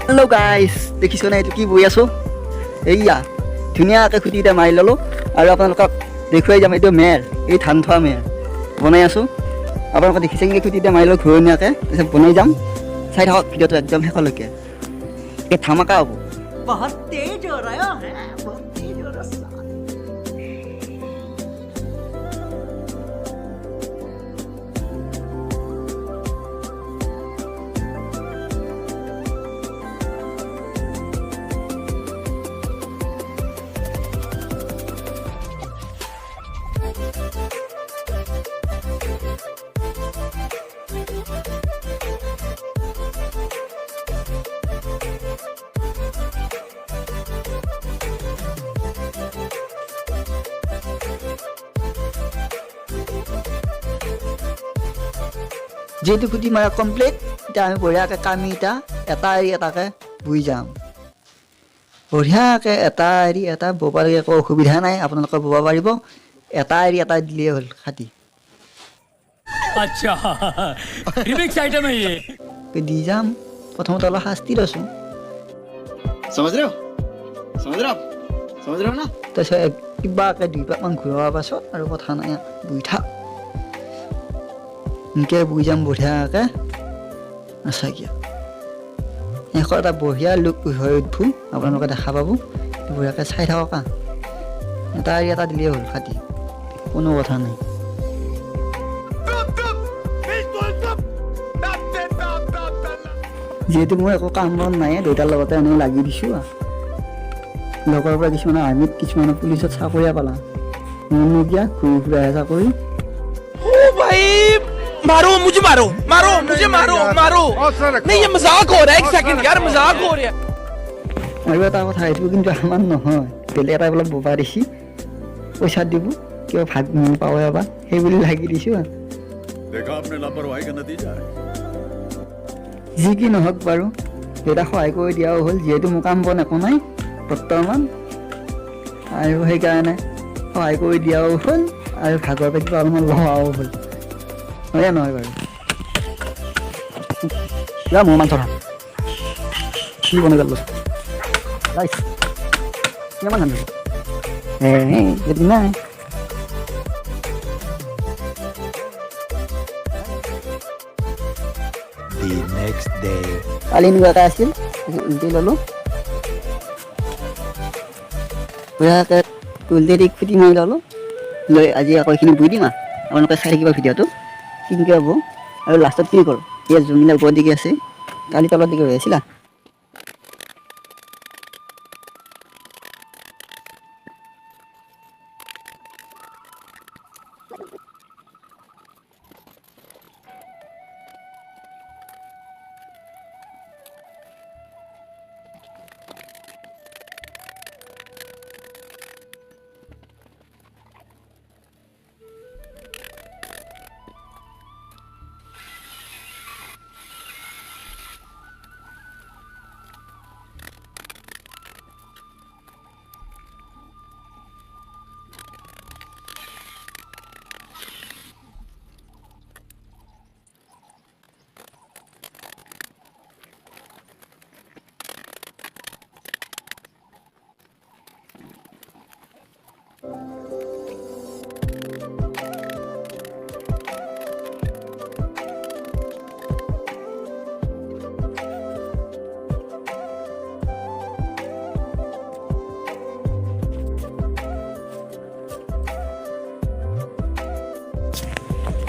Hello' guys, দেখিছোঁ নে এইটো কি বৈ আছোঁ? এইয়া ধুনীয়াকৈ খুঁটিতে মাৰি ল'লোঁ আৰু আপোনালোকক দেখুৱাই যাম। এইটো মেৰ, এই ধান থোৱা মেৰ বনাই আছোঁ। আপোনালোকে দেখিছে নেকি? খুঁটিতে মাৰি লওঁ ঘূৰণীয়াকৈ, তাৰপিছত বনাই যাম। চাই থাকক ভিডিঅ'টো একদম শেষলৈকে, এই ধামাকা হ'ব। বহুত তেজ হৈ ৰহা হে, বহুত তেজ হৈ ৰহা। যেহেতু খুঁটি মাৰা কমপ্লিট, এতিয়া আমি বঢ়িয়াকৈ কামি এটা এৰি এটাকৈ বৈ যাম। বঢ়িয়াকৈ এটা এৰি এটা বব লাগে, একো অসুবিধা নাই, আপোনালোকে বব পাৰিব। এটা এৰি এটা দিলেই হ'ল খাটি। अच्छा रिमिक्स आइटम है ये। দি যাম। প্ৰথমতে অলপ শাস্তি লৈছোঁ, समझ रहे हो ना? তাৰপিছত কিবাকৈ 2 পাকমান ঘূৰোৱাৰ পাছত আৰু কথা নাই, বৈ থাক। এনেকৈ বৈ যাম বঢ়িয়াকৈ। আচ্ছা, শেষত এটা বঢ়িয়া লুক হৈ উঠোঁ, আপোনালোকে দেখা পাব। বঢ়িয়াকৈ চাই থাকক। এটা এৰি এটা দিলেই হ'ল খাটি, কোনো কথা নাই। যিহেতু মোৰ একো কাম বন নাই, দেউতাৰ লগতে এনেই লাগি দিছোঁ। লগৰ পৰা কিছুমানে আৰ্মিত, কিছুমানে পুলিচত চাকৰিয়া পালা। মোৰ নিদিয়া ঘূৰি ফুৰাহে চাকৰি। मारो मुझे मारो नहीं ये मजाक हो रहा है एक सेकंड यार मजाक हो रहा है আৰু এটা কথা, এইটো কিন্তু আমাৰ নহয়, বেলেগ এটা বোলে বোবা দিছি, পইচা দিব কিবা ভাগ পাওঁ এবাৰ, সেই বুলি লাগি দিছোঁ। যি কি নহওক বাৰু, দেউতাক সহায় কৰি দিয়াও হ'ল, যিহেতু মোৰ কাম বন একো নাই বৰ্তমান, আৰু সেইকাৰণে সহায় কৰি দিয়াও হ'ল, আৰু ভাগৰ পৰা কিবা অলপমান লোৱাও হ'ল। হয় নহয় বাৰু? মোৰ মাংস কি বনাই গ'ল কিমান জানো যদি নাই কালি এনেকুৱা এটা আছিল, উল্টি ল'লোঁ উল্টি দি খুটি মাৰি ল'লোঁ, লৈ আজি আকৌ এইখিনি বৈ দিম। আপোনালোকে চাই থাকিব ভিডিঅ'টো কেনেকৈ হ'ব। আৰু লাষ্টত কি কৰোঁ, এই যোনবিলাক ওপৰৰ দিকে আছে, কালি তলৰ দিকে হৈ আছিলা।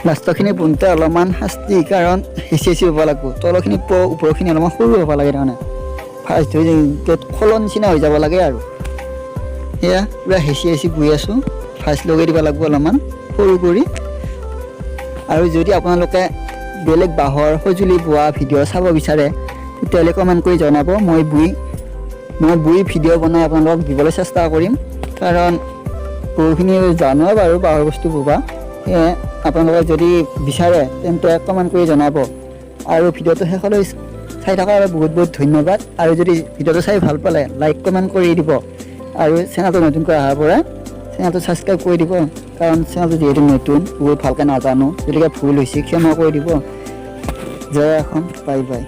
লাষ্টৰখিনি বনোতে অলপমান শাস্তি, কাৰণ হেঁচি হ'ব লাগিব। তলৰখিনি ওপৰখিনি অলপমান সৰু হ'ব লাগে, তাৰমানে ফাৰ্ষ্ট হৈ খোলৰ নিচিনা হৈ যাব লাগে। আৰু সেয়া পূৰা হেঁচি বৈ আছোঁ। ফাৰ্ষ্ট লগাই দিব লাগিব অলপমান সৰু কৰি। আৰু যদি আপোনালোকে বেলেগ বাঁহৰ সঁজুলি বোৱা ভিডিঅ' চাব বিচাৰে, তেতিয়াহ'লে কমেণ্ট কৰি জনাব। মই বৈ ভিডিঅ' বনাই আপোনালোকক দিবলৈ চেষ্টা কৰিম, কাৰণ বহুখিনি জানোৱে বাৰু বাঁহৰ বস্তু বোৱা। সেয়ে আপোনালোকে যদি বিচাৰে তেন্তে কমেণ্ট কৰি জনাব। আৰু ভিডিঅ'টো শেষলৈ চাই থকাৰ বাবে বহুত বহুত ধন্যবাদ। আৰু যদি ভিডিঅ'টো চাই ভাল পালে লাইক কমেণ্ট কৰি দিব, আৰু চেনেলটো নতুনকৈ অহাৰ পৰা চেনেলটো ছাবস্ক্ৰাইব কৰি দিব, কাৰণ চেনেলটো যিহেতু নতুন, বহুত ভালকৈ নাজানো, গতিকে ভুল হৈছে ক্ষমা কৰি দিব। জয় অসম, বাই বাই।